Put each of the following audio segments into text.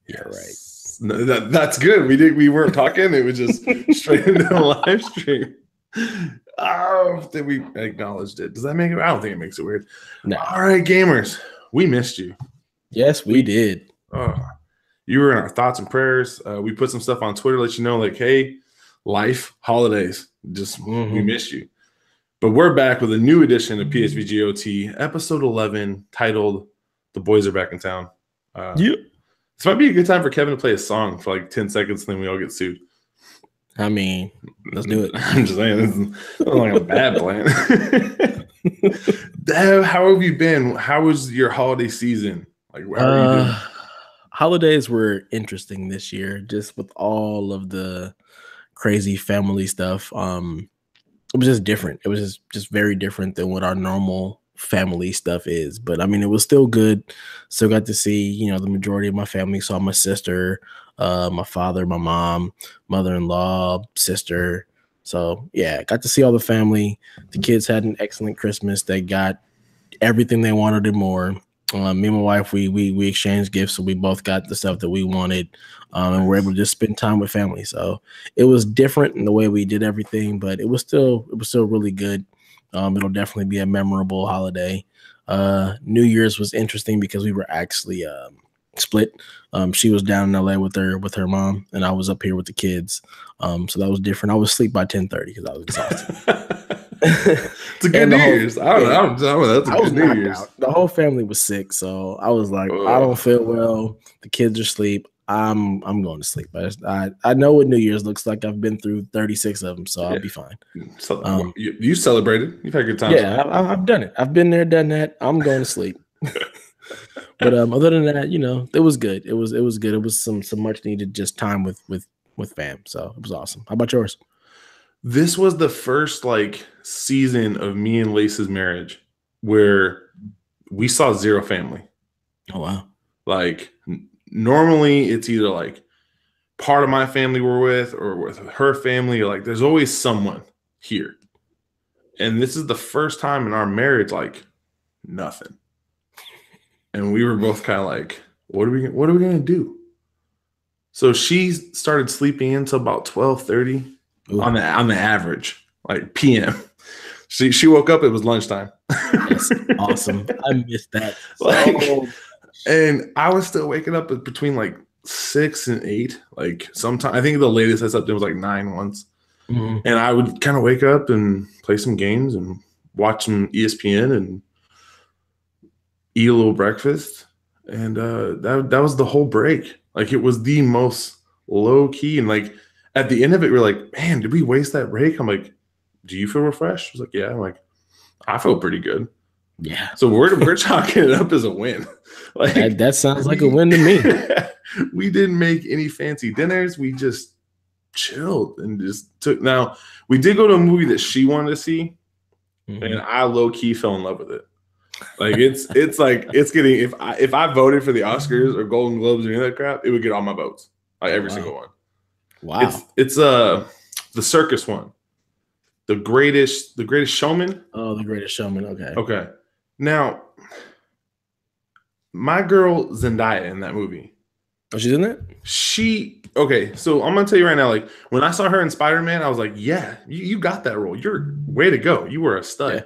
Yeah, right. No, that's good. We weren't talking. It was just straight into the live stream. Oh, did we acknowledged it? Does that make it? I don't think it makes it weird. No. All right, gamers, we missed you. Yes, we did. You were in our thoughts and prayers. We put some stuff on Twitter, let you know, like, hey, life, holidays, just we missed you. But we're back with a new edition of PSVG OT, episode 11, titled "The Boys Are Back in Town." Yep. This might be a good time for Kevin to play a song for like 10 seconds, and then we all get sued. I mean, let's do it. I'm just saying, this is like a bad plan. Dev, how have you been? How was your holiday season? Like, how are you doing? Holidays were interesting this year, just with all of the crazy family stuff. It was just different. It was just very different than what our normal family stuff is. But I mean, it was still good. Still got to see, the majority of my family. Saw my sister, my father, my mom, mother-in-law, sister. So yeah, got to see all the family. The kids had an excellent Christmas. They got everything they wanted and more. Me and my wife, we exchanged gifts, so we both got the stuff that we wanted, and we're able to just spend time with family. So it was different in the way we did everything, but it was still really good. It'll definitely be a memorable holiday. New Year's was interesting because we were actually split. She was down in LA with her mom, and I was up here with the kids. So that was different. I was asleep by 10:30 because I was exhausted. It's a good New Year's. I don't know. That's a good New Year's. Out. The whole family was sick, so I was like, I don't feel well. The kids are asleep. I'm going to sleep. I know what New Year's looks like. I've been through 36 of them, so I'll be fine. So, you celebrated. You've had a good time. Yeah, I've done it. I've been there, done that. I'm going to sleep. But other than that, it was good. It was good. It was some much needed just time with fam. So it was awesome. How about yours? This was the first season of me and Lace's marriage where we saw zero family. Oh wow! Normally it's either part of my family we're with or with her family, or there's always someone here. And this is the first time in our marriage nothing. And we were both kind of what are we gonna do? So she started sleeping until about 12:30 on the average, PM. She woke up, it was lunchtime. That's awesome. I missed that. And I was still waking up between 6 and 8. Sometimes I think the latest I slept in was 9 once. Mm-hmm. And I would kind of wake up and play some games and watch some ESPN and eat a little breakfast. And that was the whole break. It was the most low key. And at the end of it, we're like, man, did we waste that break? I'm like, do you feel refreshed? She's like, yeah. I'm like, I feel pretty good. Yeah. So we're chalking it up as a win. That sounds like a win to me. We didn't make any fancy dinners. We just chilled and just took. Now we did go to a movie that she wanted to see, and I low key fell in love with it. It's getting if I voted for the Oscars or Golden Globes or any of that crap, it would get all my votes. Every single one. Wow. It's the circus one. The greatest showman. Oh, the Greatest Showman. Okay. Now, my girl Zendaya in that movie. Oh, she's in that? So I'm gonna tell you right now, when I saw her in Spider-Man, I was like, yeah, you got that role. You're way to go. You were a stud. Yeah.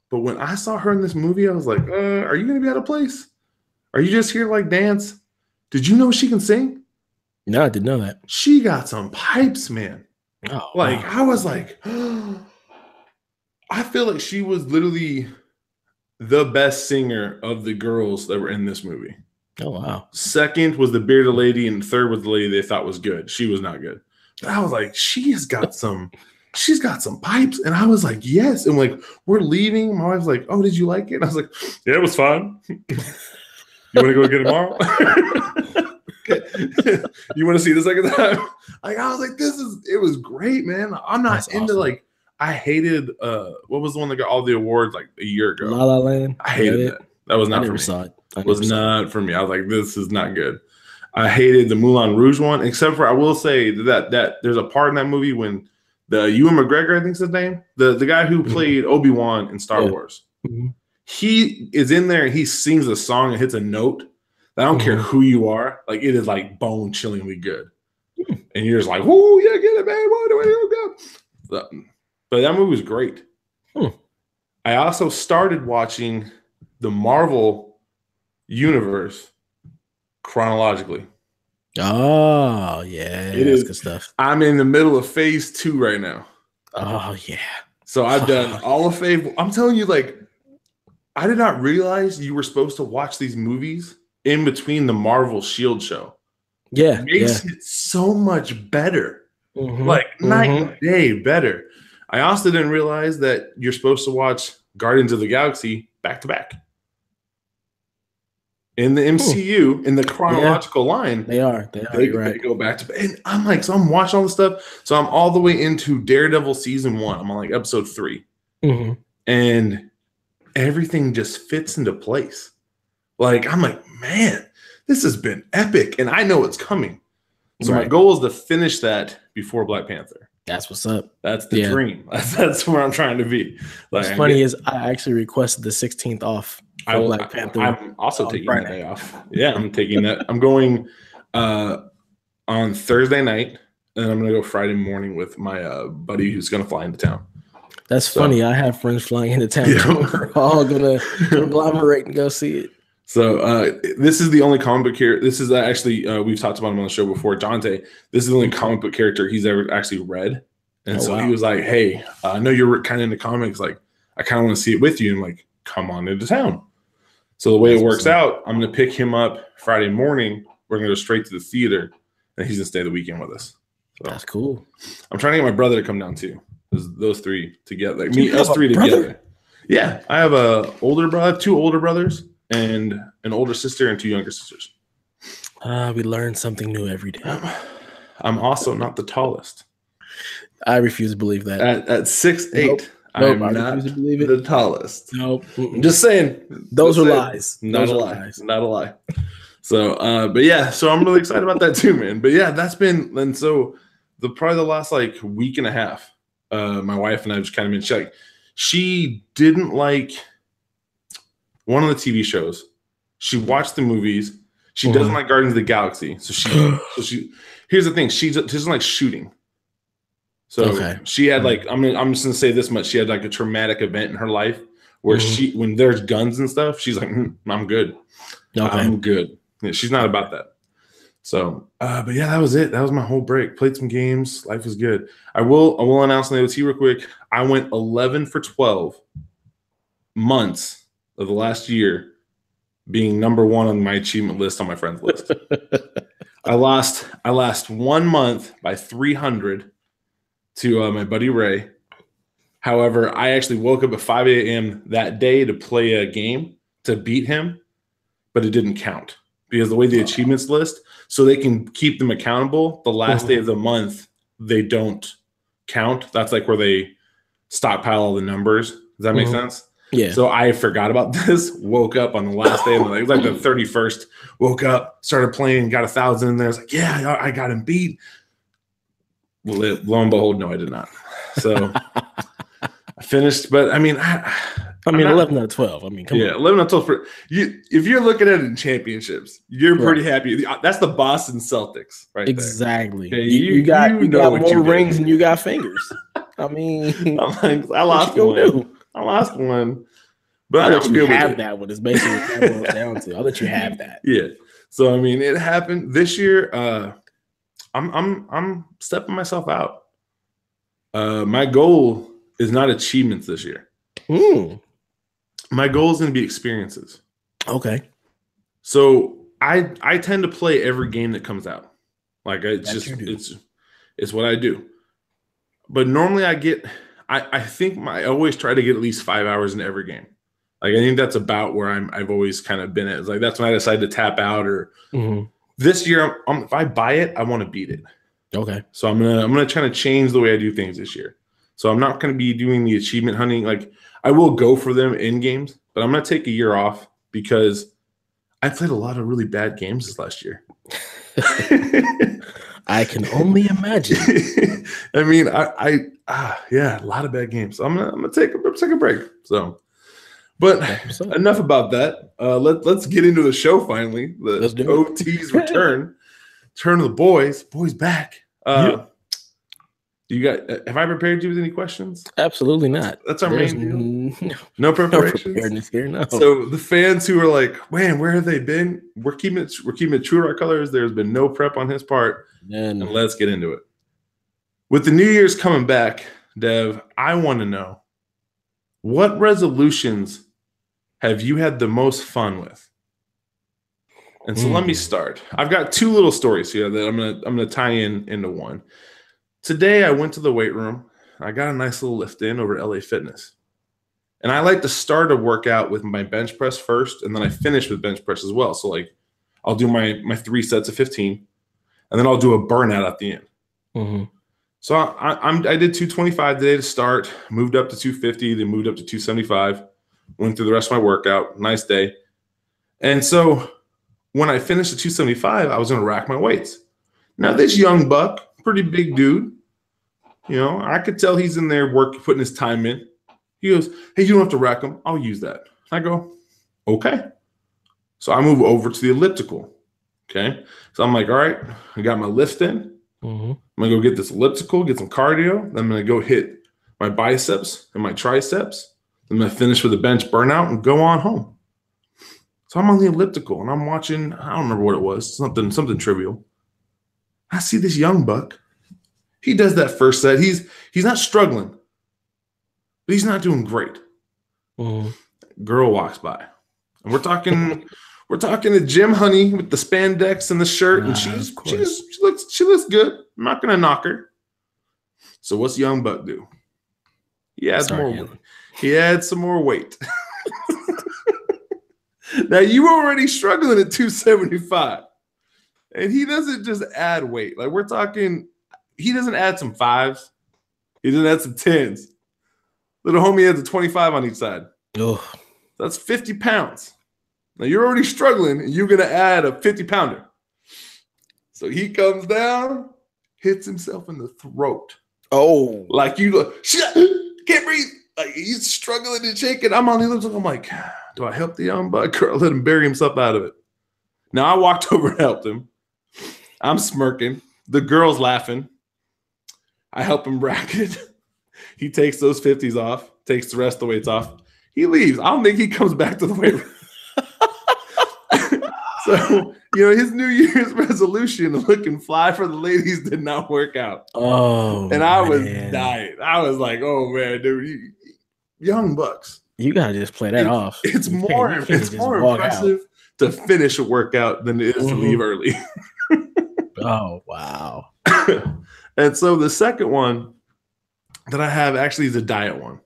But when I saw her in this movie, I was like, are you gonna be out of place? Are you just here to dance? Did you know she can sing? No, I didn't know that. She got some pipes, man. Oh, wow. I was I feel like she was literally the best singer of the girls that were in this movie. Oh, wow. Second was the bearded lady, and third was the lady they thought was good. She was not good. But I was like, she's got some pipes. And I was like, yes. And we're leaving. My wife's like, oh, did you like it? And I was like, yeah, it was fun. You want to go get it tomorrow? You want to see the second time? I was like, it was great, man. I'm not That's into awesome. I hated what was the one that got all the awards a year ago? La La Land. I hated that. That was not for me. Saw it. It was not for me. I was like, this is not good. I hated the Moulin Rouge one, except for I will say that there's a part in that movie when the Ewan McGregor, I think is his name, the guy who played Obi-Wan in Star Wars. Mm-hmm. He is in there and he sings a song and hits a note I don't care who you are. Like, it is like bone chillingly good. And you're just like, "Whoo, yeah, get it, man. What do I go?" But that movie was great. I also started watching the Marvel universe chronologically. Oh, yeah. That's good stuff. I'm in the middle of phase 2 right now. Oh, yeah. So I've done all of phase. I'm telling you, like, I did not realize you were supposed to watch these movies in between the Marvel Shield show. Yeah. It makes it so much better. Like, night and day better. I also didn't realize that you're supposed to watch Guardians of the Galaxy back to back. In the MCU, in the chronological line, they go back to, and I'm like, so I'm watching all this stuff. So I'm all the way into Daredevil season 1. I'm on like episode 3, and everything just fits into place. Like, I'm like, man, this has been epic, and I know it's coming. So my goal is to finish that before Black Panther. That's what's up. That's the dream. That's where I'm trying to be. Like, what's funny is I actually requested the 16th off for Black Panther. I'm also taking that day off. Yeah, I'm taking that. I'm going on Thursday night, and I'm going to go Friday morning with my buddy who's going to fly into town. That's funny. I have friends flying into town. Yeah. We're all going to conglomerate and go see it. So this is the only comic book here. This is actually we've talked about him on the show before. Dante, this is the only comic book character he's ever actually read, and he was like, "Hey, I know you're kind of into comics. Like, I kind of want to see it with you." And I'm like, "Come on into town." So the way it works out, I'm going to pick him up Friday morning. We're going to go straight to the theater, and he's going to stay the weekend with us. So that's cool. I'm trying to get my brother to come down too. Those three together, like us three together. Yeah, I have a older brother, 2 older brothers, and an older sister and 2 younger sisters. We learn something new every day. I'm also not the tallest. I refuse to believe that. At 6'8", I'm not the tallest. Nope. Just saying. Those are lies. Not a lie. Not a lie. So, but yeah, so I'm really excited about that too, man. But yeah, that's been, and so probably the last like week and a half, my wife and I have just kind of been checking. She didn't like one of the TV shows. She watched the movies. She doesn't like Guardians of the Galaxy. So she here's the thing. She doesn't like shooting. So she had like, I'm just gonna say this much. She had like a traumatic event in her life where when there's guns and stuff, she's like, I'm good. I'm good. Yeah, she's not about that. So, but yeah, that was it. That was my whole break. Played some games. Life was good. I will announce on the OT real quick. I went 11 for 12 months of the last year being number 1 on my achievement list on my friends list. I lost 1 month by 300 to my buddy Ray. However, I actually woke up at 5 a.m. that day to play a game to beat him, but it didn't count because the way the achievements list, so they can keep them accountable, the last day of the month, they don't count. That's like where they stockpile all the numbers. Does that make sense? Yeah. So I forgot about this, woke up on the last day, it was like the 31st, woke up, started playing, got 1,000 in there. I was like, yeah, I got him beat. Well, lo and behold, no, I did not. So I finished, but I mean, 11 out of 12. I mean, come on. 11 out of 12. If you're looking at it in championships, you're pretty happy. That's the Boston Celtics, right? Exactly. Okay, you got more rings than you got fingers. I mean, I lost one. I lost one, but I'll let you have that one. Is basically what that boils down to. I'll let you have that. Yeah. So I mean, it happened this year. I'm stepping myself out. My goal is not achievements this year. My goal is going to be experiences. Okay. So I tend to play every game that comes out. Like it's what I do. But normally I think I always try to get at least 5 hours in every game. Like I think that's about where I've always kind of been at. It's like that's when I decide to tap out. Or this year, if I buy it, I want to beat it. Okay. So I'm gonna try to change the way I do things this year. So I'm not gonna be doing the achievement hunting. Like I will go for them in games, but I'm gonna take a year off because I played a lot of really bad games this last year. I can only imagine. I mean, yeah, a lot of bad games. So I'm gonna take a break. So, But That's what's up. enough about that. Let's get into the show finally. Let's The do it. OT's return. Turn of the boys. Boys back. Yep. You got? Have I prepared you with any questions? Absolutely not. That's our There's main deal. no No preparations. preparedness here. No. So the fans who are like, man, where have they been? We're keeping it true to our colors. There's been no prep on his part. And let's get into it. With the New Year's coming back, Dev, I want to know, what resolutions have you had the most fun with? And so let me start. I've got two little stories here that I'm gonna tie into one. Today I went to the weight room. I got a nice little lift in over at LA Fitness. And I like to start a workout with my bench press first, and then I finish with bench press as well. So like I'll do my 3 sets of 15, and then I'll do a burnout at the end. Mm-hmm. So I did 225 today to start, moved up to 250, then moved up to 275, went through the rest of my workout. Nice day. And so when I finished at 275, I was going to rack my weights. Now this young buck, pretty big dude, I could tell he's in there putting his time in. He goes, hey, you don't have to rack them. I'll use that. I go, okay. So I move over to the elliptical. Okay. So I'm like, all right, I got my lift in. Mm-hmm. I'm going to go get this elliptical, get some cardio. Then I'm going to go hit my biceps and my triceps. I'm going to finish with a bench burnout and go on home. So I'm on the elliptical and I'm watching, I don't remember what it was, something trivial. I see this young buck. He does that first set. He's not struggling, but he's not doing great. Mm-hmm. Girl walks by. And we're talking to Jim Honey with the spandex and the shirt, and she looks good. I'm not gonna knock her. So what's young buck do? He adds more weight. He adds some more weight. Now you were already struggling at 275, and he doesn't just add weight. Like we're talking, he doesn't add some 5s. He doesn't add some 10s. Little homie adds a 25 on each side. Oh, that's 50 pounds. Now you're already struggling, and you're gonna add a 50-pounder. So he comes down, hits himself in the throat. Oh, like you look, can't breathe. Like he's struggling and shaking. I'm on the other side. I'm like, do I help the young buck or let him bury himself out of it? Now I walked over and helped him. I'm smirking. The girl's laughing. I help him rack it. He takes those 50s off, takes the rest of the weights off. He leaves. I don't think he comes back to the weight room. So, his New Year's resolution of looking fly for the ladies did not work out. Oh, and I was dying. I was like, oh, man, dude, young bucks. You got to just play that off. It's more impressive to finish a workout than it is to leave early. Oh, wow. And so the second one that I have actually is a diet one.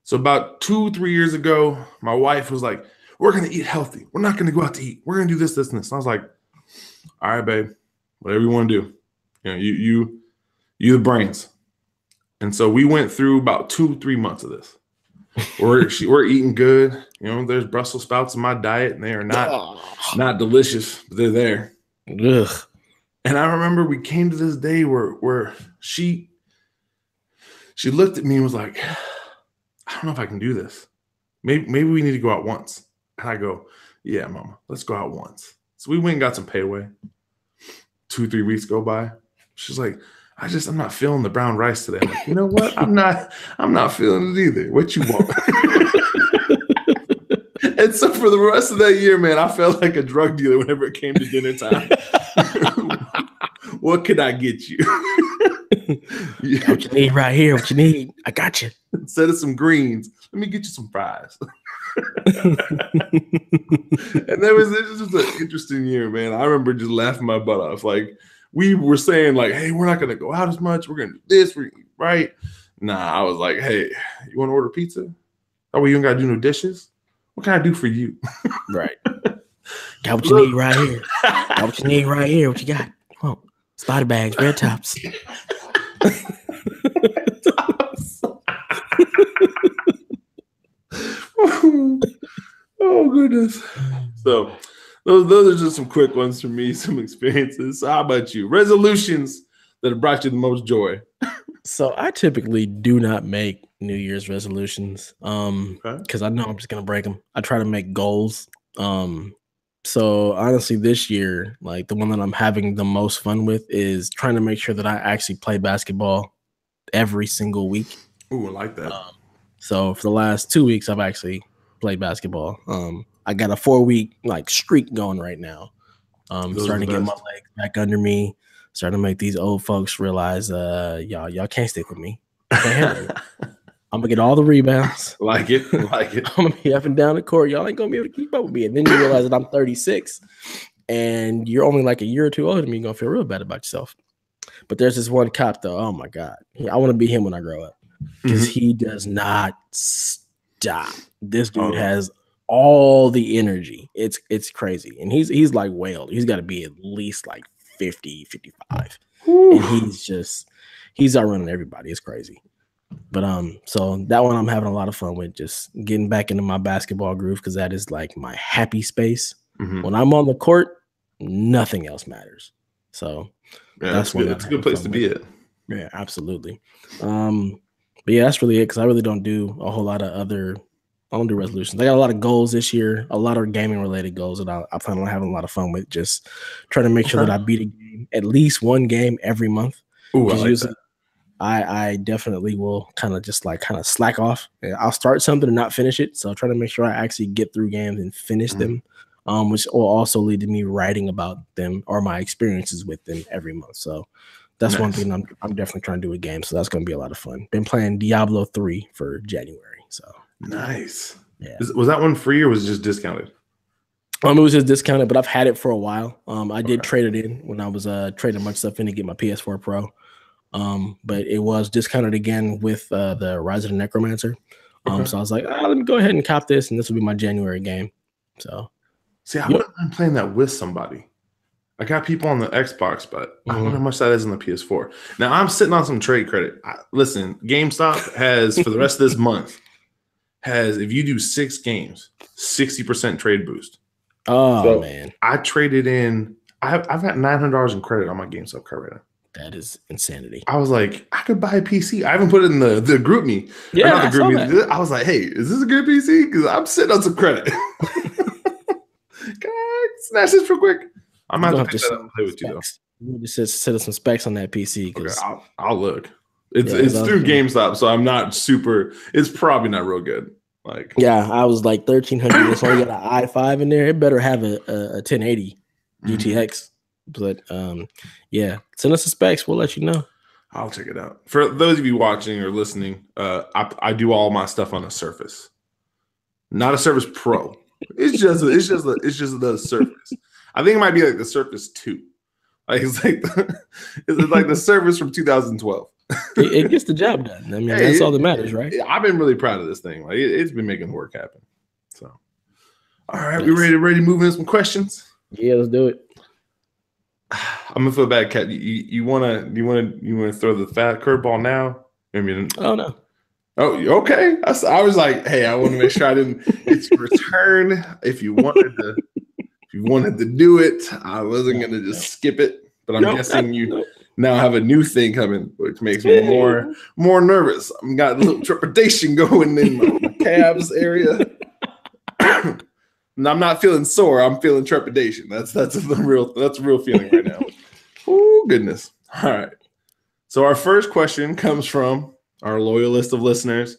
So about 2-3 years ago, my wife was like, we're going to eat healthy. We're not going to go out to eat. We're going to do this, and this. And I was like, all right, babe, whatever you want to do. You the brains. And so we went through about 2-3 months of this. We're eating good. There's Brussels sprouts in my diet, and they are not delicious, but they're there. Ugh. And I remember we came to this day where she looked at me and was like, I don't know if I can do this. Maybe we need to go out once. And I go, yeah, mama, let's go out once. So we went and got some pay away. 2-3 weeks go by. She's like, I'm not feeling the brown rice today. I'm like, you know what? I'm not feeling it either. What you want? And so for the rest of that year, man, I felt like a drug dealer whenever it came to dinner time. What could I get you? What you need right here? What you need? I got you. Instead of some greens, let me get you some fries. And this was an interesting year, man. I remember just laughing my butt off. Like we were saying, like, hey, we're not gonna go out as much. We're gonna do this, right? Nah, I was like, hey, you want to order pizza? Oh, well, you don't gotta do no dishes. What can I do for you? Right. Got what you need right here. Got what you need right here. What you got? Come on. Spider bags, red tops. Oh goodness. So those are just some quick ones for me, some experiences. So how about you? Resolutions that brought you the most joy? So I typically do not make New Year's resolutions Okay. because I know I'm just gonna break them. I try to make goals. So honestly, this year, like the one that I'm having the most fun with is trying to make sure that I actually play basketball every single week. Ooh, I like that. So for the last 2 weeks, I've actually played basketball. I got a 4 week like streak going right now. Those are the Starting to get my best. legs back under me, starting to make these old folks realize, y'all can't stick with me. I can't handle it. I'm gonna get all the rebounds. Like it. Like it. I'm gonna be up and down the court. Y'all ain't gonna be able to keep up with me. And then you realize that I'm 36 and you're only like a year or two older than me. You're gonna feel real bad about yourself. But there's this one cop though. Oh my God. I want to be him when I grow up because he does not stop. This dude has all the energy. It's crazy. And he's like whaled. He's got to be at least like 50, 55. And he's outrunning everybody. It's crazy. But so that one I'm having a lot of fun with, just getting back into my basketball groove because that is like my happy space. When I'm on the court, nothing else matters. So yeah, that's good. It's a good place to be at. Yeah, absolutely. But yeah, that's really it because I really don't do a whole lot of other. I don't do resolutions. I got a lot of goals this year, a lot of gaming related goals that I plan on having a lot of fun with. Just trying to make sure that I beat a game, at least one game every month. Ooh, I like that. I definitely will kind of slack off. I'll start something and not finish it. So trying to make sure I actually get through games and finish them, which will also lead to me writing about them or my experiences with them every month. So that's one thing I'm definitely trying to do with games. So that's going to be a lot of fun. Been playing Diablo 3 for January. So nice. Yeah. Was that one free or was it just discounted? It was just discounted, but I've had it for a while. I did trade it in when I was trading much stuff in to get my PS4 Pro. But it was discounted again with the Rise of the Necromancer. So I was like, let me go ahead and cop this, and this will be my January game. So see, I wouldn't mind playing that with somebody. I got people on the Xbox, but I don't know how much that is on the PS4. Now I'm sitting on some trade credit. Listen, GameStop has for the rest of this month if you do 6 games, 60% trade boost. Oh so man, I traded in. I've got $900 in credit on my GameStop card right now. That is insanity. I was like, I could buy a PC. I haven't put it in the group me. Yeah, not the group me. I was like, hey, is this a good PC? Because I'm sitting on some credit. Can I snatch this real quick? I'm gonna have to pick that up and play with you though. You just set up some specs on that PC. Okay, I'll look. It's through GameStop, so I'm not super. It's probably not real good. Like I was like 1300. It's only got an i5 in there. It better have a 1080 GTX. But send us the specs. We'll let you know. I'll check it out. For those of you watching or listening, I do all my stuff on a Surface, not a Surface Pro. It's just the Surface. I think it might be like the Surface 2. Like it's like the Surface from 2012. It gets the job done. I mean, that's all that matters, right? I've been really proud of this thing. Like it's been making work happen. So, all right, we ready to move into some questions? Yeah, let's do it. I'm gonna feel bad, Kat. You wanna throw the fat curveball now? I mean, oh no. Oh, okay. I was like, hey, I want to make sure I didn't. It's return. If you wanted to do it, I wasn't gonna just skip it. But I'm guessing you now have a new thing coming, which makes me more nervous. I've got a little trepidation going in my calves area. And I'm not feeling sore. I'm feeling trepidation. That's a real feeling right now. Oh goodness. All right. So our first question comes from our loyal list of listeners.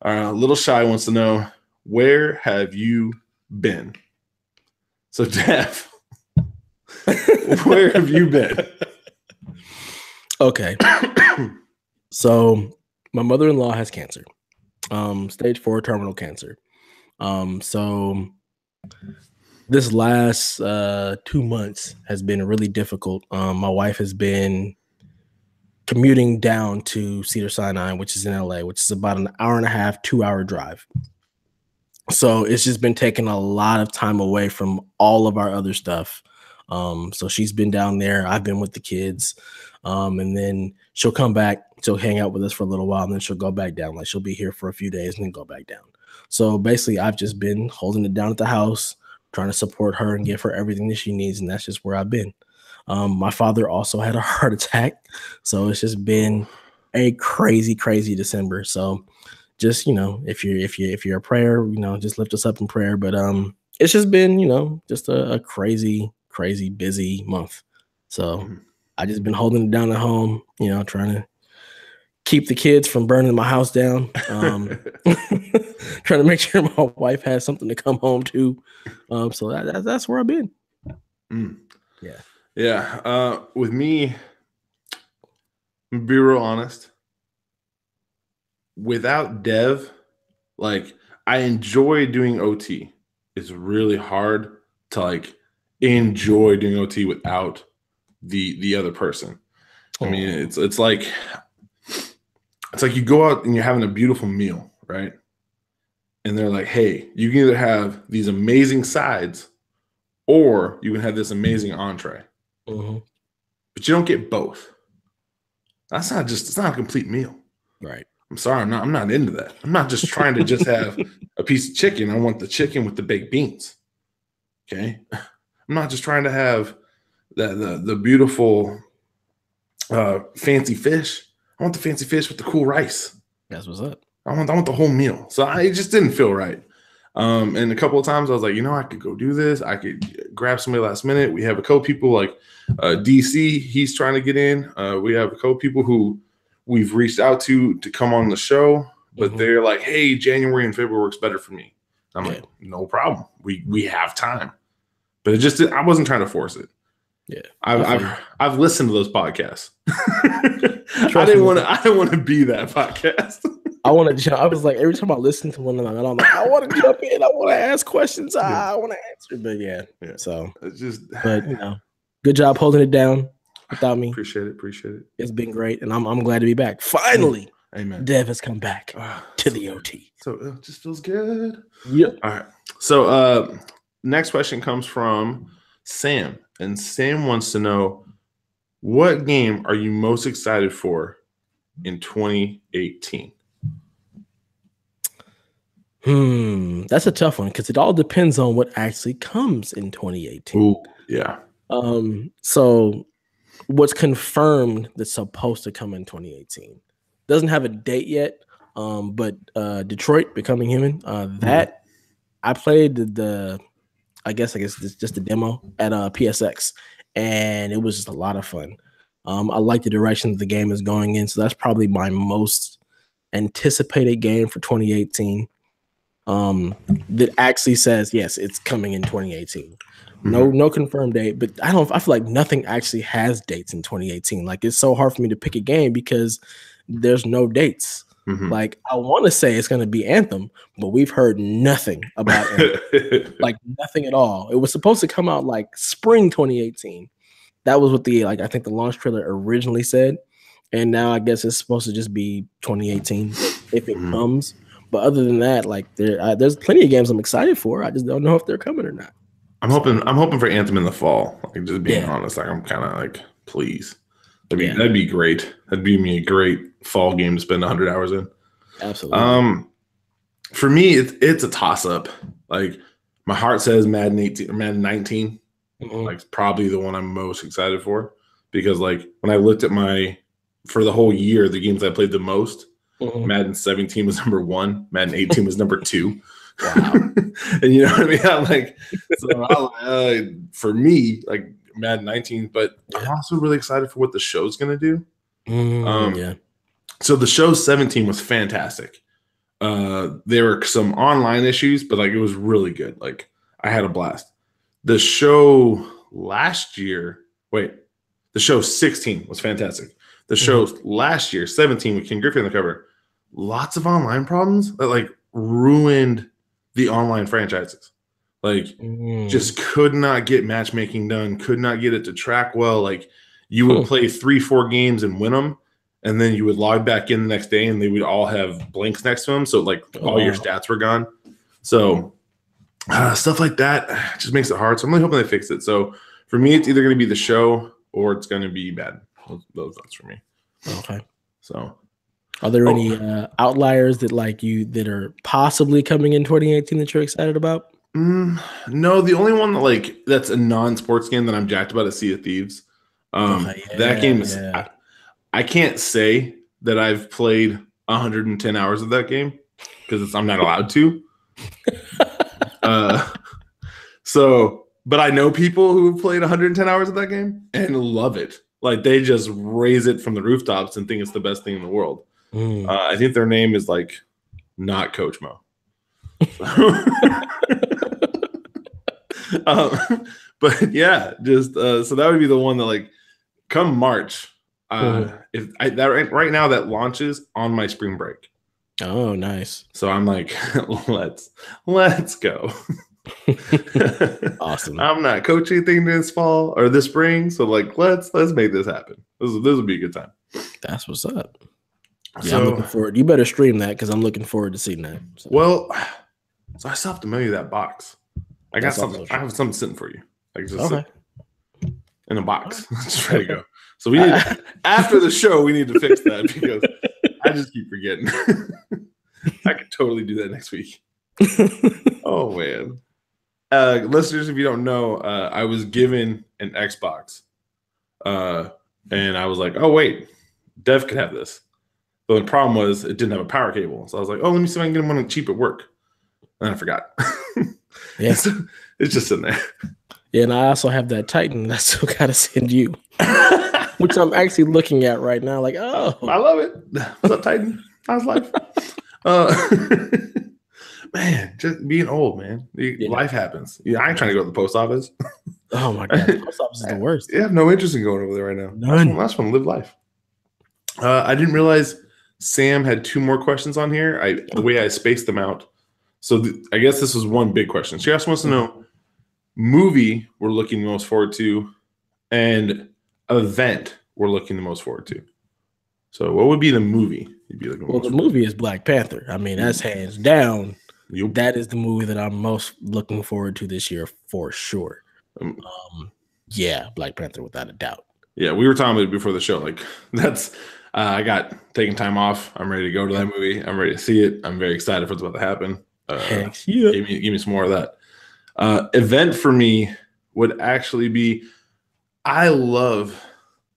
Little Shy wants to know, where have you been? So Jeff, where have you been? Okay. So my mother-in-law has cancer. Stage 4 terminal cancer. So this last 2 months has been really difficult. My wife has been commuting down to Cedars-Sinai, which is in LA, which is about an hour and a half, 2-hour drive. So it's just been taking a lot of time away from all of our other stuff. So she's been down there. I've been with the kids. And then she'll come back. She'll hang out with us for a little while, and then she'll go back down. Like she'll be here for a few days and then go back down. So basically, I've just been holding it down at the house, trying to support her and give her everything that she needs. And that's just where I've been. My father also had a heart attack, so it's just been a crazy, crazy December. So just, if you're a prayer, just lift us up in prayer. But it's just been, just a crazy, crazy busy month. So I just been holding it down at home, trying to keep the kids from burning my house down. Trying to make sure my wife has something to come home to. So that's where I've been. Yeah. Yeah. With me, to be real honest, without Dev, like I enjoy doing OT. It's really hard to like enjoy doing OT without the other person. I mean, it's like you go out and you're having a beautiful meal, right? And they're like, hey, you can either have these amazing sides or you can have this amazing entree. But you don't get both. It's not a complete meal. Right. I'm sorry, I'm not into that. I'm not just trying to just have a piece of chicken. I want the chicken with the baked beans. Okay. I'm not just trying to have the beautiful fancy fish. I want the fancy fish with the cool rice. That's what's up. I want the whole meal. So it just didn't feel right. And a couple of times I was like, I could go do this. I could grab somebody last minute. We have a couple people like DC. He's trying to get in. We have a couple people who we've reached out to come on the show, but they're like, hey, January and February works better for me. I'm like, no problem. We have time. But I wasn't trying to force it. Yeah. I've listened to those podcasts. I didn't want to be that podcast. I was like, every time I listen to one of them, I'm like, I want to jump in. I want to ask questions. I want to answer. But yeah. So it's just, but good job holding it down without me. Appreciate it. It's been great. And I'm glad to be back. Finally. Amen. Dev has come back to the OT. So it just feels good. Yep. All right. So next question comes from Sam. And Sam wants to know, what game are you most excited for in 2018? That's a tough one because it all depends on what actually comes in 2018. Ooh, yeah. So what's confirmed that's supposed to come in 2018 doesn't have a date yet. But Detroit Becoming Human, that I played I guess it's just a demo at PSX, and it was just a lot of fun. I like the direction that the game is going in, so that's probably my most anticipated game for 2018. That actually says yes, it's coming in 2018. No confirmed date, but I feel like nothing actually has dates in 2018. Like it's so hard for me to pick a game because there's no dates. Like I want to say it's going to be Anthem, but we've heard nothing about it. Like nothing at all. It was supposed to come out like spring 2018. That was what I think the launch trailer originally said. And now I guess it's supposed to just be 2018 if it comes. But other than that, like there's plenty of games I'm excited for. I just don't know if they're coming or not. I'm hoping for Anthem in the fall. Like just being honest, like I'm kind of like, please. That'd be great. That'd be me a great fall game to spend 100 hours in. Absolutely. For me, it's a toss up. Like my heart says Madden 18 or Madden 19. Like probably the one I'm most excited for because like when I looked at for the whole year, the games I played the most, Madden 17 was number 1, Madden 18 was number 2. Wow. And you know what I mean? I'm like, so for me, like Madden 19, but I'm also really excited for what the show's gonna do. So the show 17 was fantastic. There were some online issues, but like it was really good. Like I had a blast. The show the show 16 was fantastic. The show last year, 17 with King Griffin on the cover, lots of online problems that like ruined the online franchises. Like just could not get matchmaking done, could not get it to track well. Like you would play 3-4 games and win them, and then you would log back in the next day and they would all have blanks next to them. So like all your stats were gone. So stuff like that just makes it hard. So I'm really hoping they fix it. So for me, it's either going to be the show or it's going to be bad. That's for me. Okay. So are there any outliers that are possibly coming in 2018 that you're excited about? No, the only one that's a non-sports game that I'm jacked about is Sea of Thieves. That game is. Yeah. I can't say that I've played 110 hours of that game because I'm not allowed to. But I know people who have played 110 hours of that game and love it. Like they just raise it from the rooftops and think it's the best thing in the world. I think their name is like not Coach Mo. But yeah, just so that would be the one that like come March. Right now that launches on my spring break. Oh, nice. So I'm like, let's go. Awesome. I'm not coaching anything this fall or this spring, so like let's make this happen. This will be a good time. That's what's up. Yeah, So, I'm looking forward. You better stream that because I'm looking forward to seeing that. So. Well, so I still have to mail you that box. I got That's something. I have something sitting for you. Like just okay. In a box. Just ready to go. So we need after the show, we need to fix that because I just keep forgetting. I could totally do that next week. Oh man. Listeners, if you don't know, I was given an Xbox. And I was like, oh wait, Dev could have this. But the problem was it didn't have a power cable. So I was like, oh, let me see if I can get one cheap at work. And I forgot. Yeah. It's just sitting there. Yeah, and I also have that Titan that I still gotta send you. Which I'm actually looking at right now. Like, oh. I love it. What's up, Titan? How's life? Man, just being old, man. Life happens. Yeah, I ain't trying to go to the post office. Oh my god, the post office is the worst. I have no interest in going over there right now. None. I just want to live life. I didn't realize Sam had 2 more questions on here. The way I spaced them out. So I guess this was one big question. She also wants to know movie we're looking most forward to and event we're looking the most forward to. So what would be the movie you'd be looking? Well, the movie is Black Panther. I mean, that's hands down. Yep. That is the movie that I'm most looking forward to this year for sure. Yeah, Black Panther without a doubt. Yeah, we were talking about it before the show. Like that's I got taking time off. I'm ready to go to that movie. I'm ready to see it. I'm very excited for what's about to happen. Heck yeah. Give me some more of that. Event for me would actually be I love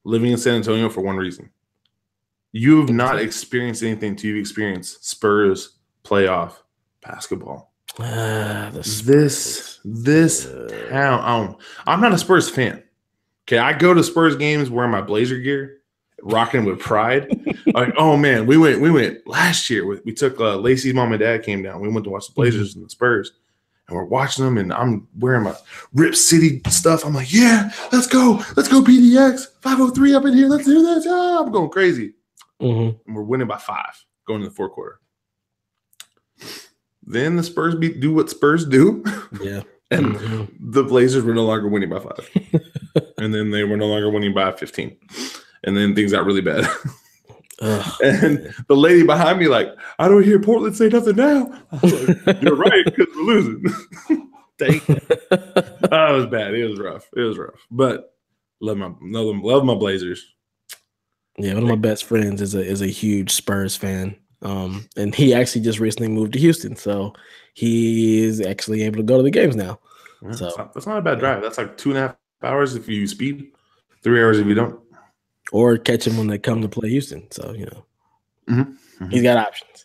living in San Antonio for one reason. You have not experienced anything until you've experienced Spurs playoff basketball. This town. I'm not a Spurs fan. Okay, I go to Spurs games wearing my Blazer gear, rocking with pride. Like, oh man, we went last year. We took Lacey's mom and dad came down. We went to watch the Blazers and the Spurs, and we're watching them. And I'm wearing my Rip City stuff. I'm like, yeah, let's go PDX 503 up in here. Let's do this. Oh, I'm going crazy. And we're winning by 5 going into the fourth quarter. Then the Spurs do what Spurs do. Yeah. And the Blazers were no longer winning by 5. And then they were no longer winning by 15. And then things got really bad. And the lady behind me, like, I don't hear Portland say nothing now. I was like, you're right, because we're losing. Dang. It was bad. It was rough. But love my Blazers. Yeah, one of my best friends is a huge Spurs fan. And he actually just recently moved to Houston, so he is actually able to go to the games now. Yeah, so that's not a bad drive. That's like 2.5 hours if you speed, 3 hours if you don't. Or catch him when they come to play Houston. So, you know, he's got options.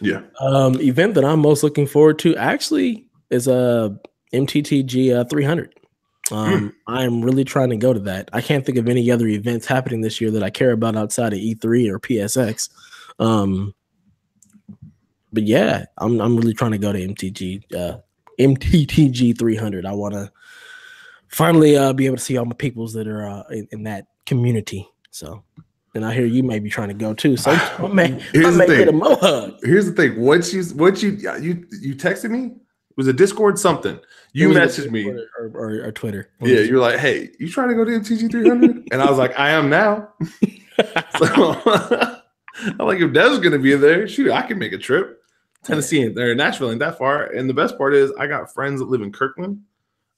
Yeah. Event that I'm most looking forward to actually is a MTTG 300. I am really trying to go to that. I can't think of any other events happening this year that I care about outside of E3 or PSX. But yeah, I'm really trying to go to MTTG 300. I want to finally be able to see all my peoples that are in that community. So, and I hear you may be trying to go too. So I may get a mohawk. Here's the thing. What you texted me? It was a Discord something. You messaged me or Twitter. Yeah, you're like, hey, you trying to go to MTG 300? And I was like, I am now. So I'm like, if Dev's gonna be there, shoot, I can make a trip. Tennessee or Nashville ain't that far. And the best part is I got friends that live in Kirkland.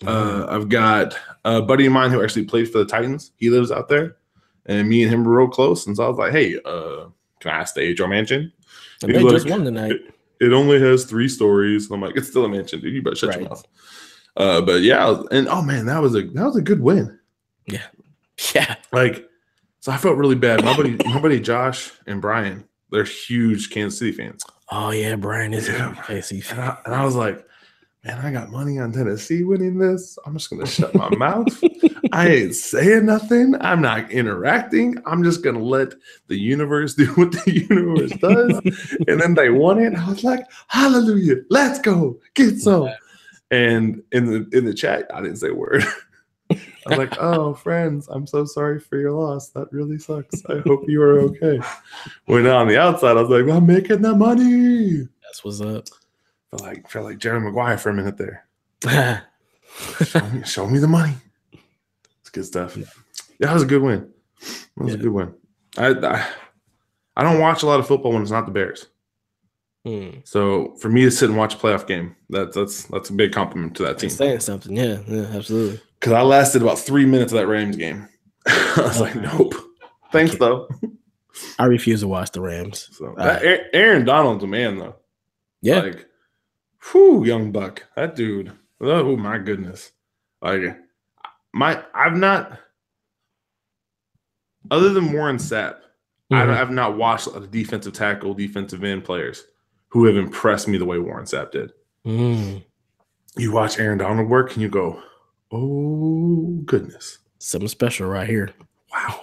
I've got a buddy of mine who actually plays for the Titans. He lives out there. And me and him were real close. And so I was like, hey, can I stay at your mansion? And they just won tonight. It only has 3 stories. And I'm like, it's still a mansion, dude. You better shut your mouth. But yeah, and oh man, that was a good win. Yeah. Yeah. Like, so I felt really bad. My buddy Josh and Brian, they're huge Kansas City fans. Oh yeah, Brian is a Yeah, huge KC fan. and I was like, man, I got money on Tennessee winning this. I'm just gonna shut my mouth. I ain't saying nothing. I'm not interacting. I'm just gonna let the universe do what the universe does. And then they won it. And I was like, hallelujah, let's go, get some. And in the chat, I didn't say a word. I was like, oh, friends, I'm so sorry for your loss. That really sucks. I hope you are okay. When on the outside, I was like, I'm making the money. That's what's up. Felt like Jerry Maguire for a minute there. show me the money. It's good stuff. Yeah, that was a good win. That was a good win. I don't watch a lot of football when it's not the Bears. So for me to sit and watch a playoff game, that's a big compliment to that team. Saying something, yeah, absolutely. Because I lasted about 3 minutes of that Rams game. I was like, nope. Thanks though. I refuse to watch the Rams. So Aaron Donald's a man though. Yeah. Like, whew, young buck. That dude. Oh my goodness. Like I've not, other than Warren Sapp, I've not watched a defensive tackle, defensive end players who have impressed me the way Warren Sapp did. You watch Aaron Donald work and you go, oh goodness. Something special right here. Wow.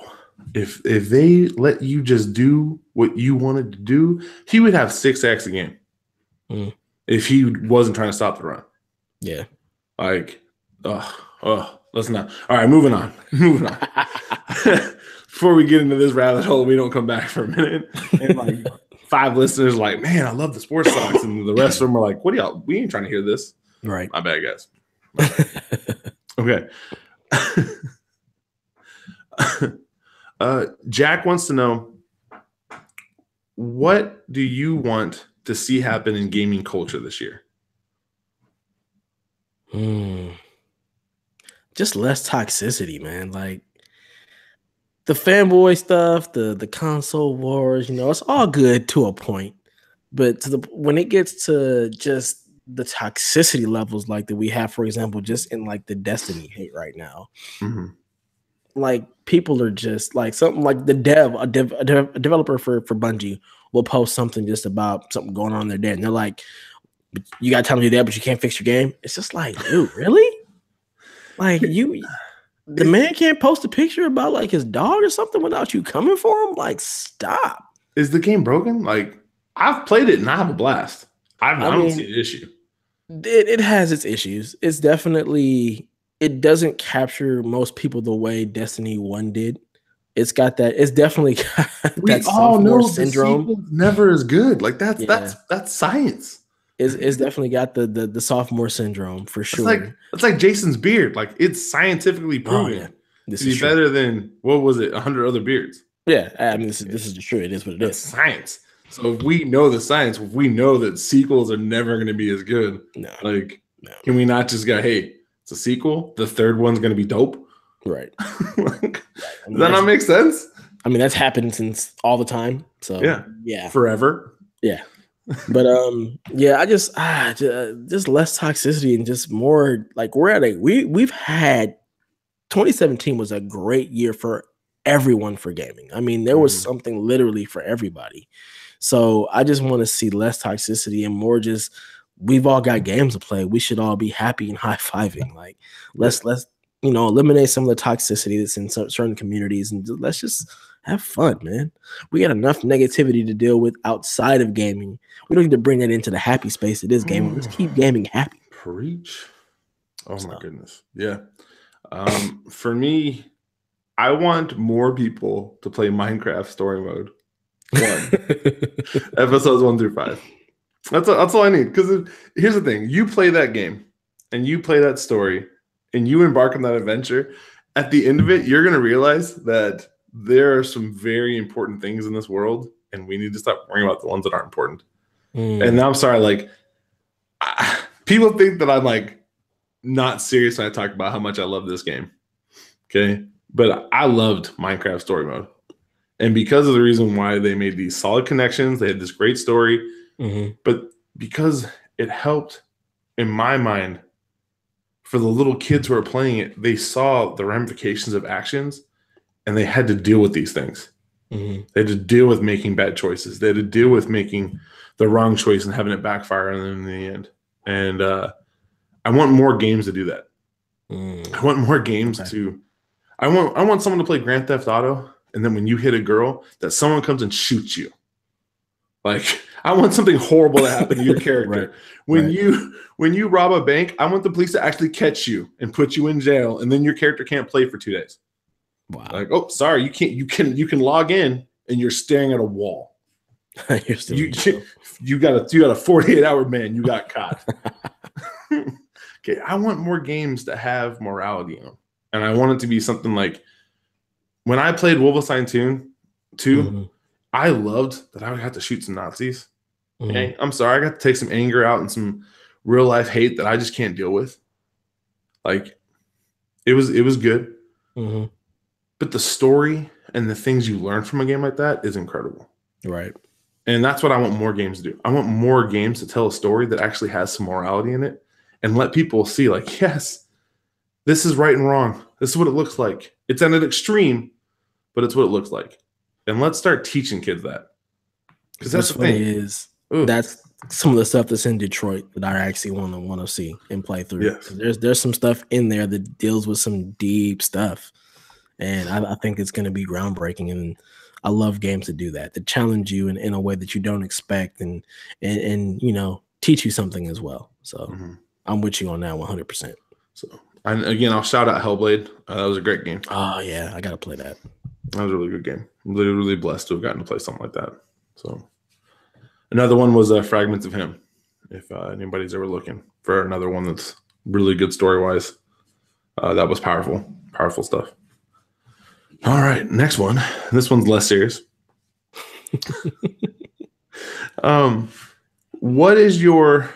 If they let you just do what you wanted to do, he would have 6 sacks a game. If he wasn't trying to stop the run. Yeah. Like, let's not. All right, moving on. Before we get into this rabbit hole, we don't come back for a minute. And like 5 listeners like, man, I love the sports talks. And the rest of them are like, what do y'all? We ain't trying to hear this. Right. My bad, guys. Okay. Jack wants to know, what do you want to see happen in gaming culture this year? Just less toxicity, man. Like the fanboy stuff, the console wars, it's all good to a point. But when it gets to just the toxicity levels like that we have, for example, just in like the Destiny hate right now. Like people are just like something like a developer for Bungie will post something just about something going on in their day, and they're like, you got to tell me that, but you can't fix your game. It's just like, dude, really? Like the man can't post a picture about like his dog or something without you coming for him? Like, stop. Is the game broken? Like, I've played it and I have a blast. I don't see an issue. It has its issues. It's definitely, it doesn't capture most people the way Destiny 1 did. It's got that. It's definitely got that sophomore syndrome. Never as good. Like that's science. It's definitely got the sophomore syndrome for sure. It's like Jason's beard. Like it's scientifically proven to be better than, what was it, 100 other beards. Yeah, I mean this is true. It is what it is. Science. So if we know the science, if we know that sequels are never going to be as good, can we not just go, hey, it's a sequel, the third one's going to be dope? Right. Does that not make sense? I mean, that's happened since all the time. So yeah. Forever. Yeah. But I just less toxicity and just more like we've had 2017 was a great year for everyone for gaming. I mean, there was something literally for everybody. So I just want to see less toxicity and more just, we've all got games to play. We should all be happy and high-fiving. Like let's eliminate some of the toxicity that's in certain communities and let's just have fun, man. We got enough negativity to deal with outside of gaming. We don't need to bring that into the happy space it is gaming. Let's keep gaming happy. Preach. Oh my goodness. Yeah. For me, I want more people to play Minecraft story mode. Episodes 1 through 5. That's all I need. Because here's the thing: you play that game, and you play that story, and you embark on that adventure. At the end of it, you're gonna realize that there are some very important things in this world, and we need to stop worrying about the ones that aren't important. And I'm sorry, like people think that I'm like not serious when I talk about how much I love this game. Okay, but I loved Minecraft story mode. And because of the reason why they made these solid connections, they had this great story, but because it helped, in my mind, for the little kids who are playing it, they saw the ramifications of actions and they had to deal with these things. Mm-hmm. They had to deal with making bad choices. They had to deal with making the wrong choice and having it backfire in the end. And I want more games to do that. I want more games to. I want someone to play Grand Theft Auto, and then when you hit a girl, that someone comes and shoots you. Like, I want something horrible to happen to your character. Right. When you rob a bank, I want the police to actually catch you and put you in jail, and then your character can't play for 2 days. Wow. Like, oh, sorry, you can't. You can log in, and you're staring at a wall. you got a 48-hour ban. You got caught. Okay, I want more games to have morality in them, and I want it to be something like when I played Wolfenstein 2, I loved that I would have to shoot some Nazis. Okay, I'm sorry, I got to take some anger out and some real life hate that I just can't deal with. Like, it was good, but the story and the things you learn from a game like that is incredible. Right. And that's what I want more games to do. I want more games to tell a story that actually has some morality in it and let people see, like, yes, this is right and wrong. This is what it looks like. It's at an extreme, but it's what it looks like. And let's start teaching kids that. Because that's the thing. That's some of the stuff that's in Detroit that I actually want to see and play through. Yes. There's some stuff in there that deals with some deep stuff. And I think it's going to be groundbreaking. And I love games that do that challenge you in a way that you don't expect and you know, teach you something as well. So I'm with you on that 100%. So, and again, I'll shout out Hellblade. That was a great game. Oh yeah, I got to play that. That was a really good game. I'm really blessed to have gotten to play something like that. So another one was Fragments of Him. If anybody's ever looking for another one that's really good story-wise, that was powerful stuff. All right, next one. This one's less serious. What is your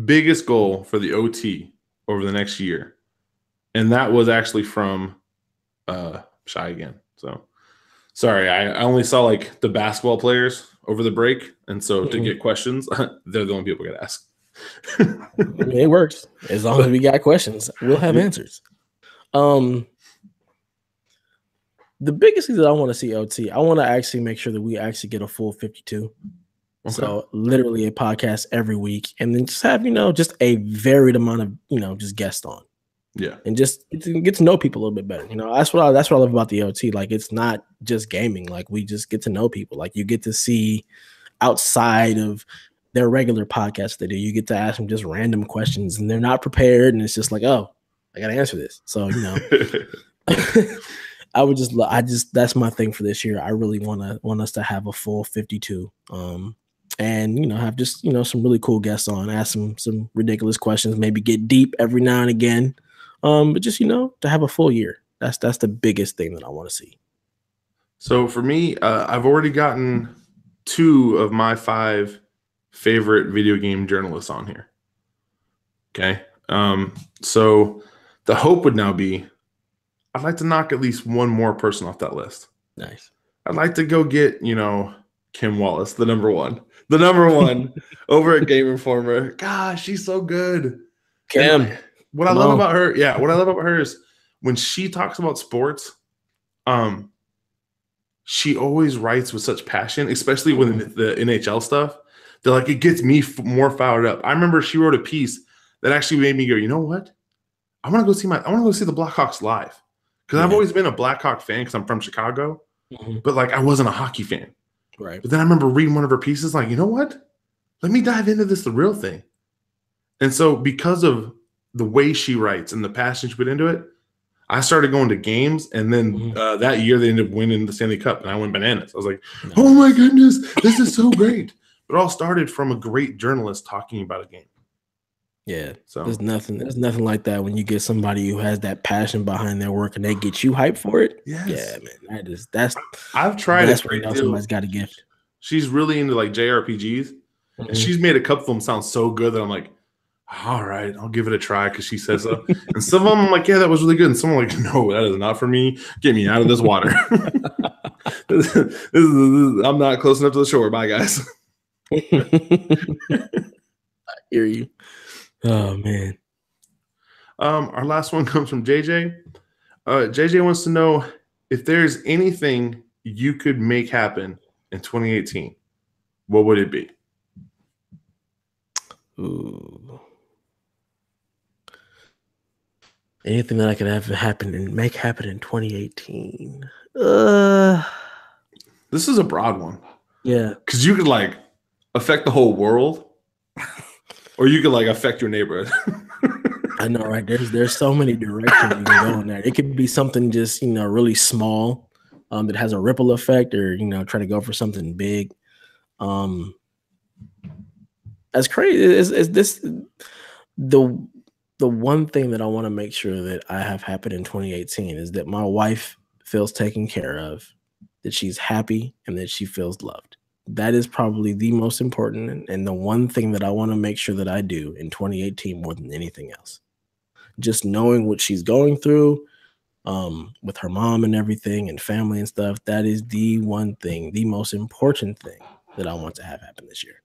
biggest goal for the OT over the next year? And that was actually from Shy again. So sorry, I only saw like the basketball players over the break. And so to get questions, they're the only people get asked. I mean, it works. As long as we got questions, we'll have answers. The biggest thing that I want to see OT, I want to actually make sure that we actually get a full 52. Okay. So literally a podcast every week, and then just have, you know, just a varied amount of, you know, just guests on. Yeah. And just get to know people a little bit better. You know, that's what I love about the OT. Like, it's not just gaming. Like, we just get to know people. Like, you get to see outside of their regular podcasts they do. You get to ask them just random questions, and they're not prepared, and it's just like, oh, I got to answer this. So, you know, that's my thing for this year. I really want us to have a full 52. And, you know, have just, you know, some really cool guests on, ask some ridiculous questions, maybe get deep every now and again. But just, you know, to have a full year. That's the biggest thing that I want to see. So for me, I've already gotten 2 of my 5 favorite video game journalists on here. Okay. So the hope would now be, I'd like to knock at least one more person off that list. Nice. I'd like to go get, you know, Kim Wallace, the number one over at Game Informer. Gosh, she's so good. Kim. What I love about her is when she talks about sports, she always writes with such passion, especially when the NHL stuff. They're like, it gets me more fired up. I remember she wrote a piece that actually made me go, you know what? I want to go see the Blackhawks live. Because I've always been a Blackhawk fan because I'm from Chicago, but like I wasn't a hockey fan. Right. But then I remember reading one of her pieces, like, you know what? Let me dive into this, the real thing. And so because of the way she writes and the passion she put into it, I started going to games. And then that year they ended up winning the Stanley Cup, and I went bananas. I was like, oh my goodness, this is so great. But it all started from a great journalist talking about a game. Yeah, so there's nothing like that when you get somebody who has that passion behind their work and they get you hyped for it. Yes. Yeah, man, I've tried. That's where you know somebody's got a gift. She's really into like JRPGs, and she's made a couple of them sound so good that I'm like, all right, I'll give it a try because she says so. And some of them I'm like, yeah, that was really good, and some are like, no, that is not for me. Get me out of this water. I'm not close enough to the shore. Bye, guys. I hear you. Oh man. Our last one comes from JJ. JJ wants to know if there's anything you could make happen in 2018, what would it be? Ooh. Anything that I could have happen and make happen in 2018. This is a broad one. Yeah. Because you could like affect the whole world, or you could like affect your neighborhood. I know, right? There's so many directions you can go in there. It could be something just, really small, that has a ripple effect, or try to go for something big. That's crazy. Is this the one thing that I want to make sure that I have happen in 2018 is that my wife feels taken care of, that she's happy, and that she feels loved. That is probably the most important and the one thing that I want to make sure that I do in 2018 more than anything else. Just knowing what she's going through, with her mom and everything and family and stuff, that is the one thing, the most important thing that I want to have happen this year.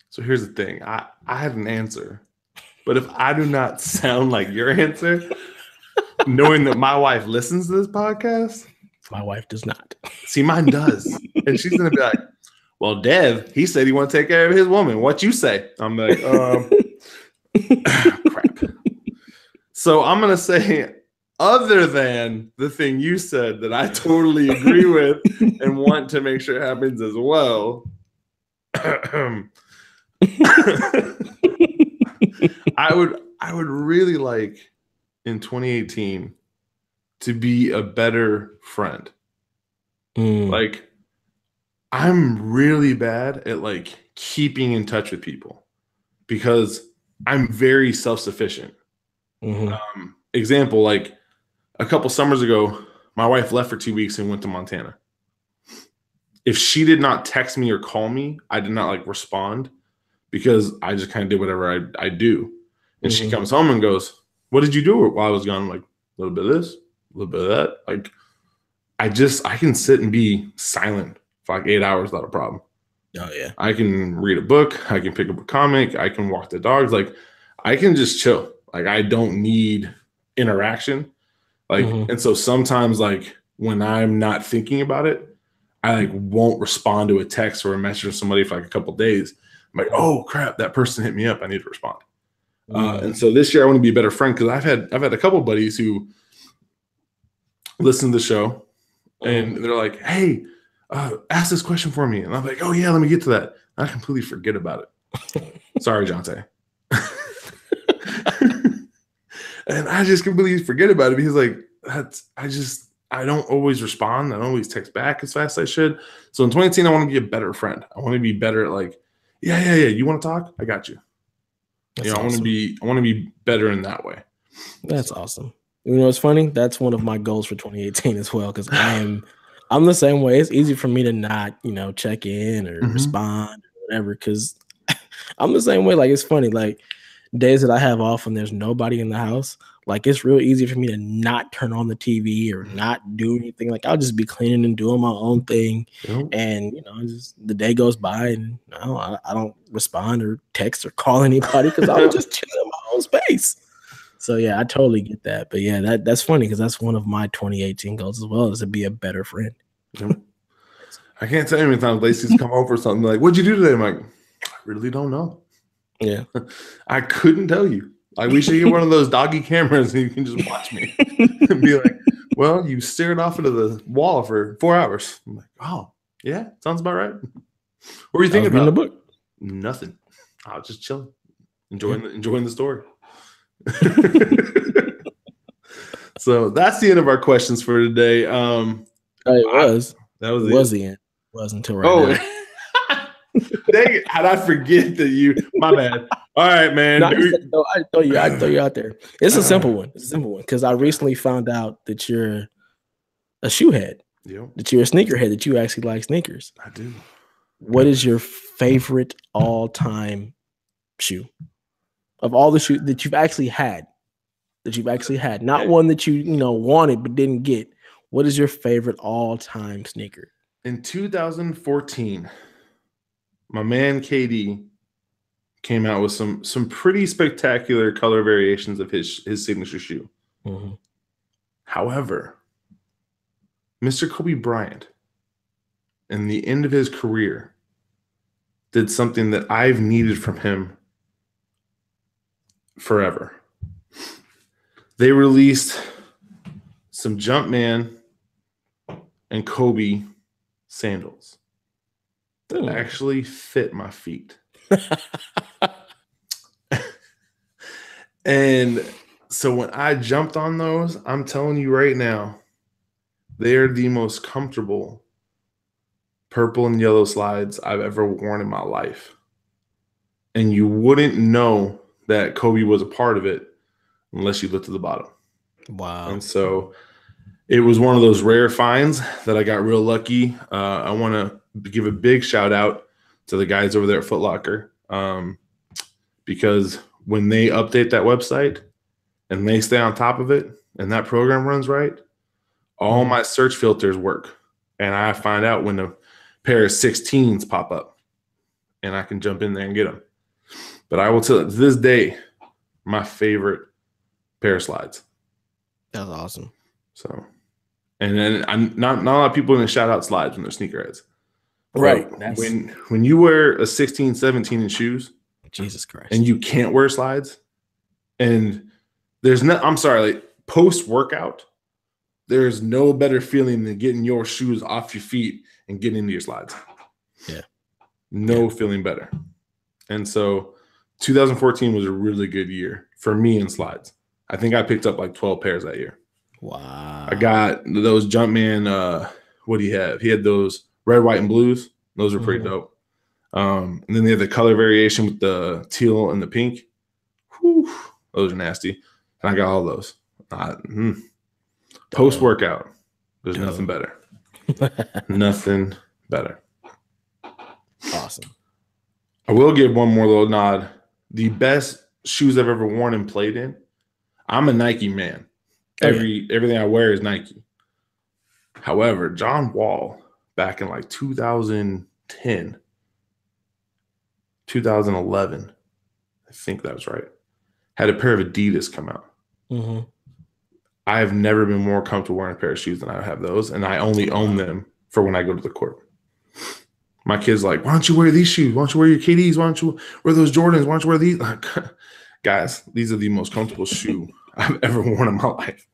So here's the thing. I had an answer, but if I do not sound like your answer, knowing that my wife listens to this podcast. My wife does not. See, mine does. And she's going to be like, well, Dev, he said he want to take care of his woman. What you say? I'm like, crap. So I'm going to say, other than the thing you said that I totally agree with and want to make sure happens as well, I would really like in 2018 to be a better friend. Like, I'm really bad at like keeping in touch with people because I'm very self-sufficient. Example, like a couple summers ago, my wife left for 2 weeks and went to Montana. If she did not text me or call me, I did not like respond because I just kind of did whatever I do. And she comes home and goes, what did you do while I was gone? I'm like, a little bit of this, a little bit of that. Like, I can sit and be silent for like 8 hours without a problem. Oh, yeah. I can read a book. I can pick up a comic. I can walk the dogs. Like, I can just chill. Like, I don't need interaction. Like, and so sometimes, like, when I'm not thinking about it, I like won't respond to a text or a message from somebody for like a couple of days. I'm like, oh crap, that person hit me up. I need to respond. And so this year I want to be a better friend because I've had a couple of buddies who listen to the show and they're like, hey, ask this question for me. And I'm like, oh yeah, let me get to that. I completely forget about it. Sorry, Jonte. And I just completely forget about it because like I don't always respond. I don't always text back as fast as I should. So in 2018, I want to be a better friend. I want to be better at like, yeah. You want to talk? I got you. That's awesome. I want to be better in that way. That's awesome. You know, it's funny. That's one of my goals for 2018 as well. Cause I'm the same way. It's easy for me to not, check in or respond or whatever. Cause I'm the same way. Like, it's funny. Like, days that I have off and there's nobody in the house, like it's real easy for me to not turn on the TV or not do anything. Like I'll just be cleaning and doing my own thing. And just the day goes by and I don't respond or text or call anybody because I'm just chilling in my own space. So yeah, I totally get that. But yeah, that's funny because that's one of my 2018 goals as well, is to be a better friend. I can't tell you how many times Lacey's come home for something like, what'd you do today? I'm like, I really don't know. Yeah. I couldn't tell you. Like, we should get one of those doggy cameras and you can just watch me and be like, well, you stared off into the wall for 4 hours. I'm like, oh, yeah, sounds about right. What were you thinking about? The book? Nothing. I was just chilling, enjoying the story. So that's the end of our questions for today. That was the end. It was until right now. Dang it. How'd I forget that you? My bad. All right, man. No, I throw you out there. It's a simple one. It's a simple one because I recently found out that you're a shoe head. Yep. That you're a sneakerhead. That you actually like sneakers. I do. What is your favorite all-time shoe of all the shoes that you've actually had? Not one that you wanted but didn't get. What is your favorite all-time sneaker? In 2014. My man KD came out with some pretty spectacular color variations of his signature shoe. However, Mr. Kobe Bryant, in the end of his career, did something that I've needed from him forever. They released some Jumpman and Kobe sandals that actually fit my feet. And so when I jumped on those, I'm telling you right now, they are the most comfortable purple and yellow slides I've ever worn in my life. And you wouldn't know that Kobe was a part of it unless you looked at the bottom. Wow. And so it was one of those rare finds that I got real lucky. I want to give a big shout out to the guys over there at Foot Locker, because when they update that website and they stay on top of it and that program runs right, all my search filters work. And I find out when a pair of 16s pop up and I can jump in there and get them. But I will tell you, to this day, my favorite pair of slides. That's awesome. So, and then I'm not a lot of people going to shout out slides when they're sneakerheads. Right. When you wear a 16, 17 in shoes, Jesus Christ, and you can't wear slides, and there's no, I'm sorry, like post workout, there's no better feeling than getting your shoes off your feet and getting into your slides. Yeah. No feeling better. And so 2014 was a really good year for me in slides. I think I picked up like 12 pairs that year. Wow. I got those Jumpman, what do you have? He had those red, white, and blues. Those were pretty dope. And then they had the color variation with the teal and the pink. Whew, those are nasty. And I got all those. Post-workout, there's nothing better. Nothing better. Awesome. I will give one more little nod. The best shoes I've ever worn and played in. I'm a Nike man. Everything I wear is Nike. However, John Wall, back in like 2010, 2011, I think that was right, had a pair of Adidas come out. I have never been more comfortable wearing a pair of shoes than I have those, and I only own them for when I go to the court. My kid's like, why don't you wear these shoes? Why don't you wear your KDs? Why don't you wear those Jordans? Why don't you wear these? Guys, these are the most comfortable shoe I've ever worn in my life.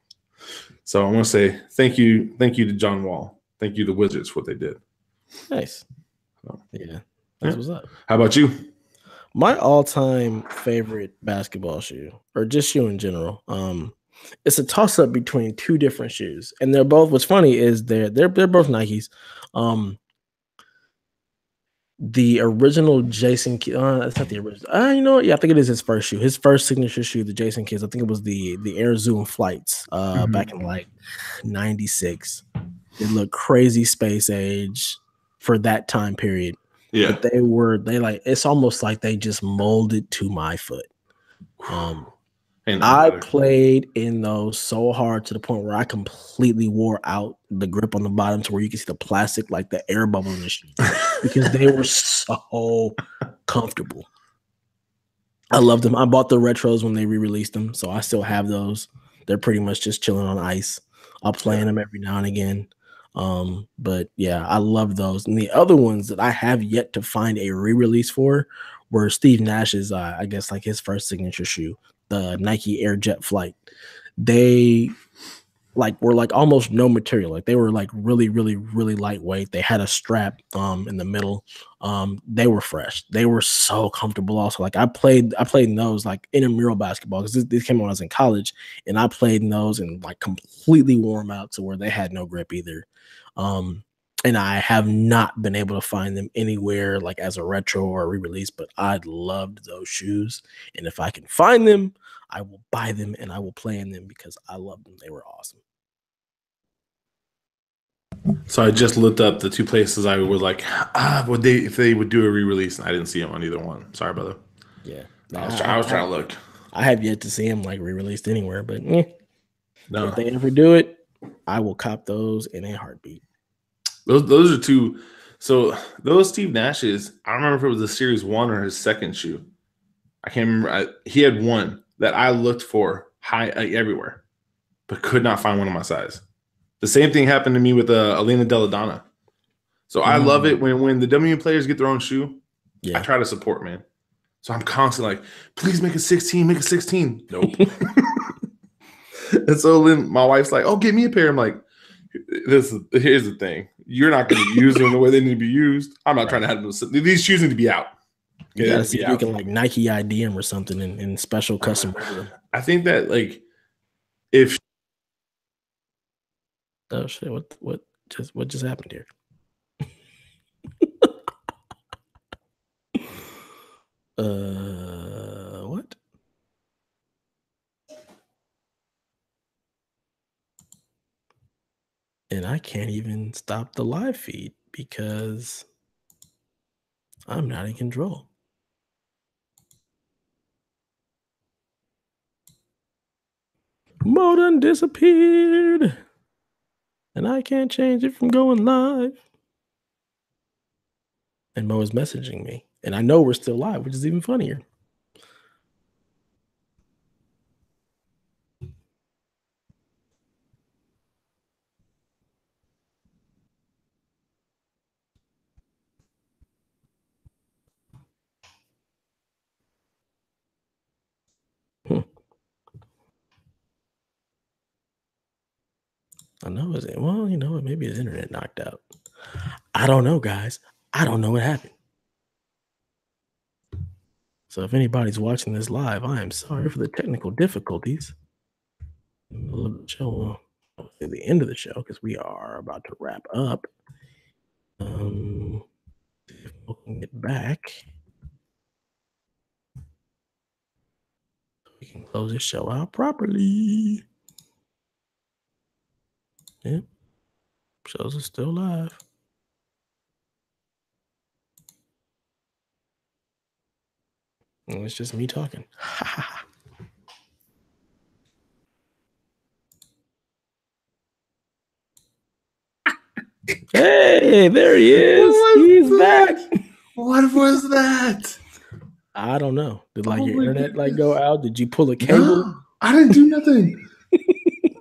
So I want to say thank you to John Wall. Thank you to the Wizards for what they did. Nice. So, yeah, that's what's up. How about you? My all-time favorite basketball shoe, or just shoe in general, it's a toss-up between two different shoes, and they're both. What's funny is they're both Nikes. The original Jason Kidd, that's not the original. You know what? Yeah, I think it is his first shoe. His first signature shoe, the Jason Kidd. I think it was the Air Zoom Flights back in like 96. They look crazy space age for that time period. Yeah. But it's almost like they just molded to my foot. I played in those so hard to the point where I completely wore out the grip on the bottom to where you can see the plastic, like the air bubble in the shoe, because they were so comfortable. I loved them. I bought the retros when they re-released them, so I still have those. They're pretty much just chilling on ice. I'll play in them every now and again. But yeah, I love those. And the other ones that I have yet to find a re-release for were Steve Nash's, I guess, like his first signature shoe, the Nike Air Jet Flight. They were like almost no material. Like they were like really, really, really lightweight. They had a strap in the middle. They were fresh. They were so comfortable. Also, like I played in those like intramural basketball because this came when I was in college, and I played in those and like completely wore them out to where they had no grip either. And I have not been able to find them anywhere like as a retro or a re-release, but I loved those shoes. And if I can find them, I will buy them and I will play in them because I love them. They were awesome. So I just looked up the two places I would like, if they would do a re-release, and I didn't see them on either one. Sorry, brother. Yeah. I was trying to look. I have yet to see them like re-released anywhere, but no. If they ever do it, I will cop those in a heartbeat. Those are two. So those Steve Nash's, I don't remember if it was the Series 1 or his second shoe. I can't remember. He had one that I looked for everywhere, but could not find one of my size. The same thing happened to me with Alina Deladonna. So I love it when the WNBA players get their own shoe. Yeah. I try to support, man. So I'm constantly like, please make a 16, make a 16. Nope. And so then my wife's like, oh, get me a pair. I'm like, here's the thing. You're not going to use them the way they need to be used. I'm not trying to have them. These shoes need to be out. You gotta see if you can like Nike ID them or something in special custom. I think that like if oh shit, what just happened here? What? And I can't even stop the live feed because I'm not in control. Mo done disappeared. And I can't change it from going live. And Mo is messaging me. And I know we're still live, which is even funnier. I know it. Well, you know, maybe his internet knocked out. I don't know, guys. I don't know what happened. So if anybody's watching this live, I am sorry for the technical difficulties. Show at the end of the show because we are about to wrap up. If we can get back, so we can close this show out properly. Yeah, shows are still live. And it's just me talking. Hey, there he is. He's back. What was that? I don't know. Did like your internet like go out? Did you pull a cable? No, I didn't do nothing.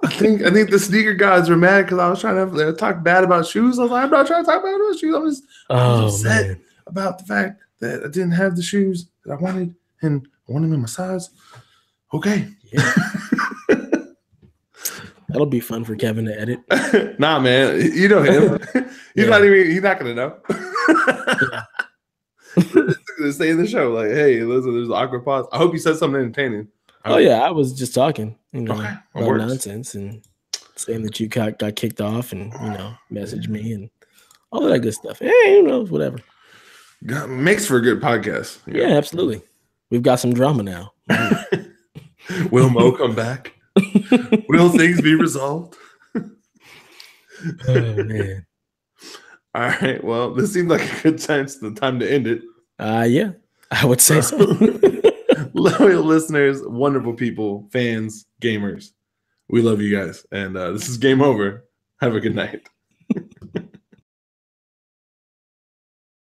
I think the sneaker gods were mad because I was trying to talk bad about shoes. I was like, I'm not trying to talk bad about shoes. I'm just upset about the fact that I didn't have the shoes that I wanted, and I wanted them in my size. Okay. Yeah. That'll be fun for Kevin to edit. Nah, man. You know him. He's not gonna know. He's gonna stay in the show. Like, hey, listen, there's an awkward pause. I hope you said something entertaining. Oh yeah, I was just talking, about nonsense and saying that you got kicked off and messaged me and all that good stuff. Hey, who knows, whatever. Makes for a good podcast. Yeah, absolutely. We've got some drama now. Will Mo come back? Will things be resolved? Oh man. All right. Well, this seems like a good time to end it. Yeah, I would say so. Loyal listeners, wonderful people, fans, gamers. We love you guys. And this is Game Over. Have a good night.